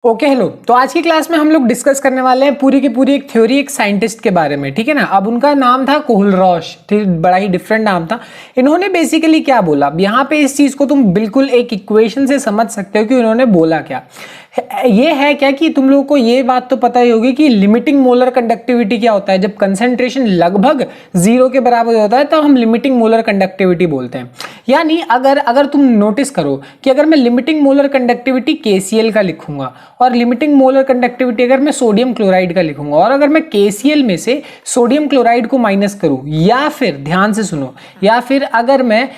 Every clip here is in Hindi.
Okay hello. तो आज की क्लास में हम लोग डिस्कस करने वाले हैं पूरी की पूरी एक थ्योरी एक साइंटिस्ट के बारे में, ठीक है ना। अब उनका नाम था कोहलरॉश, ठीक, बड़ा ही डिफरेंट नाम था। इन्होंने बेसिकली क्या बोला, अब यहाँ पे इस चीज को तुम बिल्कुल एक इक्वेशन से समझ सकते हो कि उन्होंने बोला क्या। ये है क्या कि तुम लोगों को ये बात तो पता ही होगी कि लिमिटिंग मोलर कंडक्टिविटी क्या होता है। जब कंसंट्रेशन लगभग जीरो के बराबर होता है तो हम लिमिटिंग मोलर कंडक्टिविटी बोलते हैं। यानी अगर तुम नोटिस करो कि अगर मैं लिमिटिंग मोलर कंडक्टिविटी KCl का लिखूंगा और लिमिटिंग मोलर कंडक्टिविटी अगर मैं सोडियम क्लोराइड का लिखूंगा, और अगर मैं KCl में से सोडियम क्लोराइड को माइनस करूं, या फिर ध्यान से सुनो, या फिर अगर मैं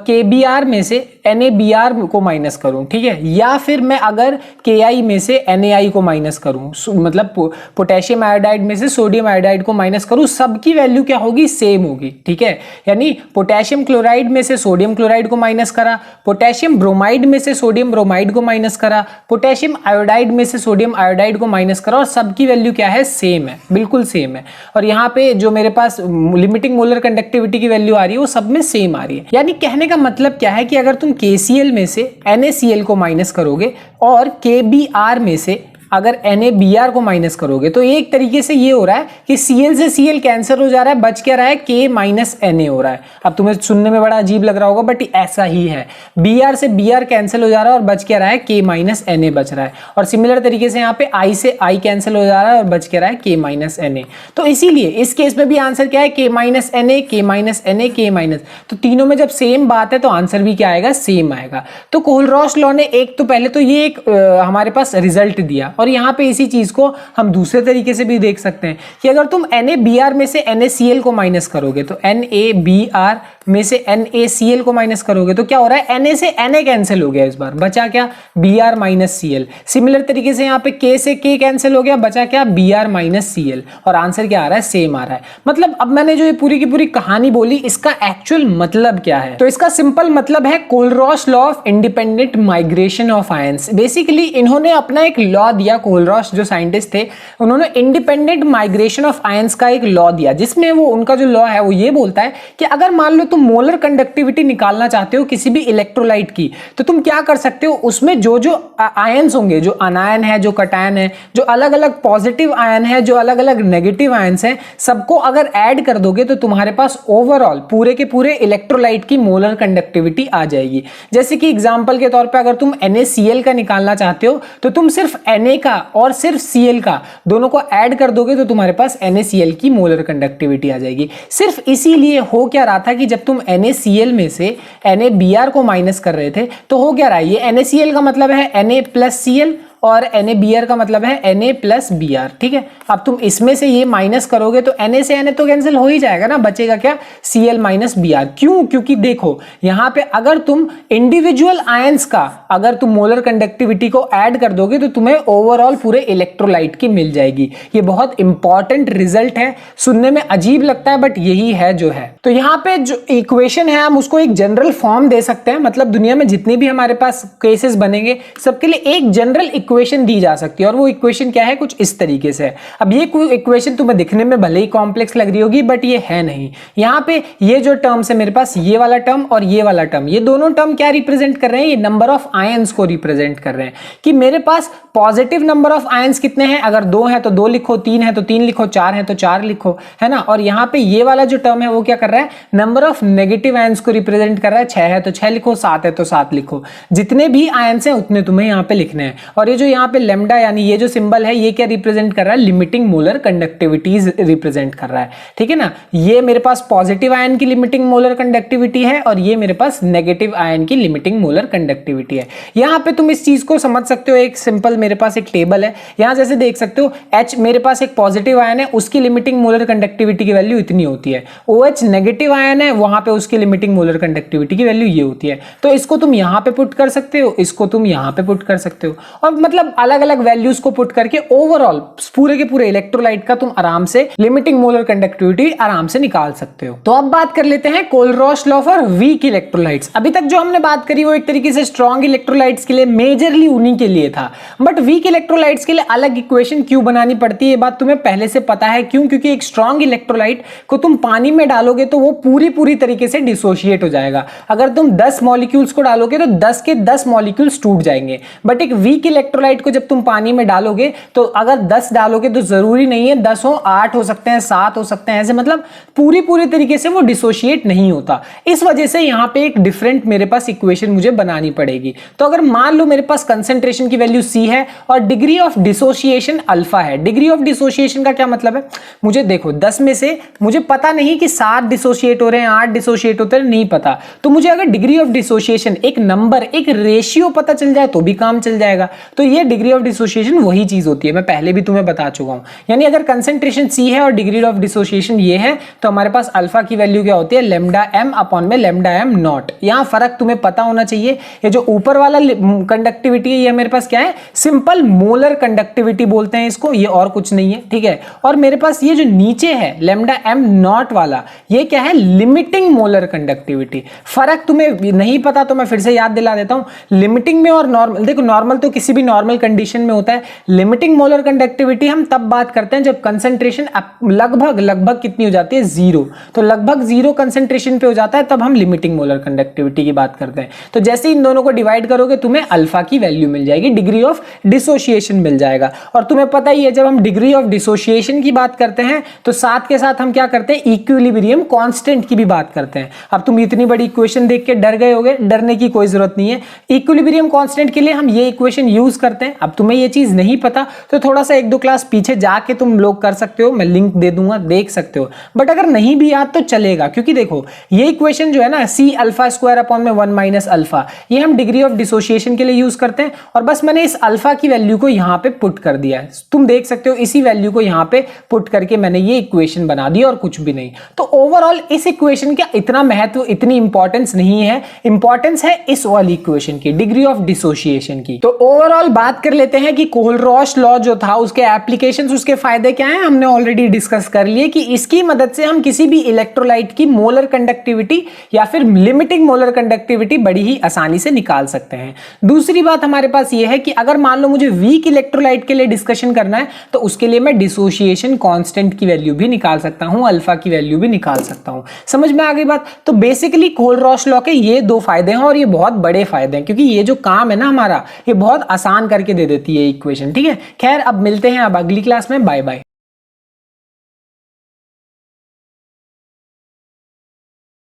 KBr में से NaBr को माइनस करूं, ठीक है, या फिर मैं अगर KI में से NaI को माइनस करूं, मतलब पोटेशियम आयोडाइड में से सोडियम आयोडाइड को माइनस करूं, सबकी वैल्यू क्या होगी, सेम होगी, ठीक है। यानी पोटेशियम क्लोराइड में से सोडियम क्लोराइड को माइनस करा, पोटेशियम ब्रोमाइड में से सोडियम ब्रोमाइड को माइनस करा, पोटेशियम आयोडाइड में से सोडियम आयोडाइड को माइनस करा, और सबकी वैल्यू क्या है, सेम है, बिल्कुल सेम है। और यहाँ पे जो मेरे पास लिमिटिंग मोलर कंडक्टिविटी की वैल्यू आ रही है वो सब में सेम आ रही है। यानी कहने का मतलब क्या है कि अगर तुम KCl में से NaCl को माइनस करोगे और KBr में से अगर NaBr को माइनस करोगे तो एक तरीके से ये हो रहा है कि Cl से Cl कैंसिल हो जा रहा है, बच क्या रहा है, K माइनस Na हो रहा है। अब तुम्हें सुनने में बड़ा अजीब लग रहा होगा बट ऐसा ही है। Br से Br कैंसिल हो जा रहा है और बच क्या रहा है, K माइनस Na बच रहा है। और सिमिलर तरीके से यहाँ पे I से I कैंसिल हो जा रहा है और बच क्या रहा है, K माइनस Na। तो इसीलिए इस केस में भी आंसर क्या है, K minus Na, K minus Na, K minus. तो तीनों में जब सेम बात है तो आंसर भी क्या आएगा, सेम आएगा। तो कोहलरॉश लॉ ने एक तो पहले तो ये एक हमारे पास रिजल्ट दिया, और यहाँ पे इसी चीज को हम दूसरे तरीके से भी देख सकते हैं कि अगर तुम NaBr में से NaCl को माइनस करोगे तो NaBr में से NaCl को माइनस करोगे तो क्या हो रहा है, Na से Na कैंसिल हो गया, इस बार बचा क्या, Br माइनस Cl। सिमिलर तरीके से यहाँ पे K से K कैंसिल हो गया, बचा क्या, Br माइनस Cl, और आंसर क्या आ रहा है, सेम आ रहा है। मतलब अब मैंने जो ये पूरी की पूरी कहानी बोली, इसका एक्चुअल मतलब क्या है, तो इसका सिंपल मतलब है Kohlrausch law of independent migration of ions. Basically इन्होंने अपना एक लॉ दिया, कोहलरॉश जो साइंटिस्ट थे उन्होंने इंडिपेंडेंट माइग्रेशन ऑफ आयंस का एक लॉ दिया, जिसमें वो उनका जो लॉ है वो ये बोलता है कि अगर मान लो तुम मोलर कंडक्टिविटी निकालना चाहते हो किसी भी इलेक्ट्रोलाइट की, तो तुम क्या कर सकते हो, उसमें जो जो आयंस होंगे, जो अनायन है, जो कटायन है, जो अलग अलग पॉजिटिव आयन है, जो अलग अलग नेगेटिव आयंस है, सबको अगर ऐड कर दोगे तो तुम्हारे पास ओवरऑल पूरे के पूरे इलेक्ट्रोलाइट की मोलर कंडक्टिविटी आ जाएगी। जैसे कि एग्जांपल के तौर पे अगर तुम NaCl का निकालना चाहते हो तो तुम सिर्फ Na का और सिर्फ Cl का दोनों को ऐड कर दोगे तो तुम्हारे पास NaCl की मोलर कंडक्टिविटी आ जाएगी। सिर्फ इसीलिए हो क्या रहा था कि जब तुम NaCl में से NaBr को माइनस कर रहे थे तो हो क्या रहा है, ये NaCl का मतलब है Na प्लस Cl और NaBr का मतलब है Na प्लस Br, ठीक है। अब तुम इसमें से ये माइनस करोगे तो Na से Na तो कैंसिल हो ही जाएगा ना, बचेगा क्या, Cl माइनस Br। क्यों, क्योंकि देखो यहाँ पे अगर तुम इंडिविजुअल आयंस का अगर तुम मोलर कंडक्टिविटी को ऐड कर दोगे तो तुम्हें ओवरऑल पूरे इलेक्ट्रोलाइट की मिल जाएगी। ये बहुत इंपॉर्टेंट रिजल्ट है, सुनने में अजीब लगता है बट यही है जो है। तो यहाँ पे जो इक्वेशन है हम उसको एक जनरल फॉर्म दे सकते हैं, मतलब दुनिया में जितनी भी हमारे पास केसेस बनेंगे सबके लिए एक जनरल इक्वेशन दी जा सकती है, और वो इक्वेशन क्या है, कुछ इस तरीके से है। अब ये इक्वेशन तुम्हें दिखने में भले ही कॉम्प्लेक्स लग रही होगी बट ये है नहीं। यहाँ पे ये जो टर्म्स है मेरे पास, ये वाला टर्म और ये वाला टर्म, ये दोनों टर्म क्या रिप्रेजेंट कर रहे हैं, ये नंबर ऑफ आयंस को रिप्रेजेंट कर रहे हैं कि मेरे पास पॉजिटिव नंबर ऑफ आयंस कितने हैं, अगर 2 है तो 2 लिखो, 3 है तो 3 लिखो, 4 है तो 4 लिखो, है ना। और यहाँ पे ये वाला जो टर्म है वो क्या कर रहा है, नंबर ऑफ नेगेटिव आयंस को रिप्रेजेंट कर रहा है। 6 है तो 6 लिखो, 7 है तो 7 लिखो, जितने भी आयंस हैं उतने तुम्हें यहाँ पे लिखने हैं। और ये जो यहाँ पे लेमडा यानी ये जो सिंबल है ये क्या रिप्रेजेंट कर रहा है, लिमिटिंग मोलर कंडक्टिविटीज रिप्रेजेंट कर रहा है, ठीक है ना। ये मेरे पास पॉजिटिव आयन की लिमिटिंग मोलर कंडक्टिविटी है और ये मेरे पास नेगेटिव आयन की लिमिटिंग मोलर कंडक्टिविटी है। यहाँ पे तुम इस चीज को समझ सकते हो, एक सिंपल मेरे पास एक टेबल है, यहाँ जैसे देख सकते हो H मेरे पास एक पॉजिटिव आयन है, उसकी लिमिटिंग मोलर कंडक्टिविटी की वैल्यू इतनी होती है। OH नेगेटिव आयन है, वहां पे उसकी लिमिटिंग मोलर कंडक्टिविटी की वैल्यू ये होती है। तो इसको तुम यहाँ पे पुट कर सकते हो, इसको तुम यहाँ पे पुट कर सकते हो, और मतलब अलग अलग वैल्यूज को पुट करके ओवरऑल पूरे के पूरे इलेक्ट्रोलाइट का तुम आराम से लिमिटिंग मोलर कंडक्टिविटी आराम से निकाल सकते हो। तो अब बात कर लेते हैं Kohlrausch law for weak electrolytes. अभी तक जो हमने बात करी वो एक तरीके से स्ट्रॉन्ग इलेक्ट्रोलाइट्स के लिए मेजरली उन्हीं के लिए था, बट वीक इलेक्ट्रोलाइट्स के लिए अलग इक्वेशन क्यों बनानी पड़ती है ये बात तुम्हें पहले से पता है। क्यों? क्योंकि एक स्ट्रॉन्ग इलेक्ट्रोलाइट को तुम पानी में डालोगे तो वो पूरी तरीके से डिसोशिएट हो जाएगा। अगर तुम 10 मॉलिक्यूल्स को डालोगे तो 10 के 10 मॉलिक्यूल्स टूट जाएंगे, बट एक वीक इलेक्ट्रोलाइट को जब तुम पानी में डालोगे तो अगर 10 डालोगे तो जरूरी नहीं है 10 हो, 8 हो सकते हैं, 7 हो सकते हैं, ऐसे मतलब पूरी तरीके से वो डिसोशिएट नहीं होता। इस वजह से यहां पे एक डिफरेंट मेरे पास इक्वेशन मुझे बनानी पड़ेगी। तो अगर मान लो मेरे पास कंसंट्रेशन की वैल्यू C है और डिग्री ऑफ डिसोसिएशन अल्फा है। डिग्री ऑफ डिसोसिएशन का क्या मतलब है, मुझे देखो 10 में से मुझे पता नहीं कि 7 डिसोशिएट हो रहे हैं, 8 डिसोशिएट होते हैं, नहीं पता। तो मुझे अगर डिग्री ऑफ डिसोसिएशन एक नंबर, एक रेशियो पता चल जाए तो भी काम चल जाएगा। तो ये डिग्री ऑफ डिसोसिएशन वही चीज होती है, मैं पहले भी तुम्हें बता चुका हूं। यानी अगर कंसंट्रेशन C है और डिग्री ऑफ डिसोसिएशन ये है तो हमारे पास अल्फा की वैल्यू क्या होती है, लैम्डा m अपॉन में लैम्डा m नॉट। यहां फर्क तुम्हें पता होना चाहिए। ये जो ऊपर वाला कंडक्टिविटी है ये मेरे पास क्या है, सिंपल मोलर कंडक्टिविटी बोलते हैं इसको, ये और कुछ नहीं है, ठीक है। और मेरे पास ये जो नीचे है लैम्डा m नॉट वाला, ये क्या है, लिमिटिंग मोलर कंडक्टिविटी। फर्क तुम्हें नहीं पता तो मैं फिर से याद दिला देता हूं। लिमिटिंग में और नॉर्मल, देखो नॉर्मल तो किसी भी नॉर्मल कंडीशन में होता है। लिमिटिंग मोलर कंडक्टिविटी हम तब बात करते हैं जब कंसंट्रेशन लगभग कितनी हो जाती है, 0। तो लगभग 0 कंसंट्रेशन पे हो जाता है तब हम लिमिटिंग मोलर कंडक्टिविटी की बात करते हैं। तो जैसे इन दोनों को डिवाइड करोगे तुम्हें अल्फा की वैल्यू मिल जाएगी, डिग्री ऑफ डिसोसिएशन मिल जाएगा। और तुम्हें पता ही है जब हम डिग्री ऑफ डिसोसिएशन की बात करते हैं तो साथ के साथ हम क्या करते हैं, इक्विलिब्रियम कांस्टेंट की भी बात करते हैं। अब तुम इतनी बड़ी इक्वेशन देख के डर गए होगे, डरने की कोई जरूरत नहीं है। इक्विलिब्रियम कांस्टेंट के लिए हम ये इक्वेशन यूज करते हैं। अब तुम्हें ये चीज नहीं पता तो थोड़ा सा 1-2 क्लास पीछे जाके तुम लोग कर सकते हो, मैं लिंक दे दूंगा, देख सकते हो। बट अगर नहीं भी याद तो चलेगा, क्योंकि देखो ये इक्वेशन जो है ना, C अल्फा स्क्वायर अपॉन में 1 माइनस अल्फा, ये हम डिग्री ऑफ डिसोसिएशन के लिए यूज करते हैं। और बस मैंने इस अल्फा की वैल्यू को यहां पे पुट कर दिया है, तुम देख सकते हो इसी वैल्यू को यहां पे पुट करके मैंने ये इक्वेशन बना दी और कुछ भी नहीं। तो ओवरऑल इस इक्वेशन का इतना महत्व, इतनी इंपॉर्टेंस नहीं है, इंपॉर्टेंस है इस वाली इक्वेशन की, डिग्री ऑफ डिसोसिएशन की। तो ओवरऑल बात कर लेते हैं कि कोहलरॉश लॉ जो था उसके एप्लीकेशंस, उसके फायदे क्या हैं, हमने ऑलरेडी डिस्कस कर लिए कि इसकी मदद से हम किसी भी इलेक्ट्रोलाइट की मोलर कंडक्टिविटी या फिर लिमिटिंग मोलर कंडक्टिविटी बड़ी ही आसानी से निकाल सकते हैं। दूसरी बात हमारे पास यह है कि अगर मान लो मुझे वीक इलेक्ट्रोलाइट के लिए डिस्कशन करना है तो उसके लिए मैं डिसोसिएशन कांस्टेंट की वैल्यू भी निकाल सकता हूं, अल्फा की वैल्यू भी निकाल सकता हूं। समझ में आ गई बात। तो बेसिकली कोहलरॉश लॉ के ये 2 फायदे हैं और ये बहुत बड़े फायदे हैं, क्योंकि ये जो काम है ना हमारा, ये बहुत आसान करके दे देती है इक्वेशन, ठीक है। खैर अब मिलते हैं अब अगली क्लास में, बाय बाय।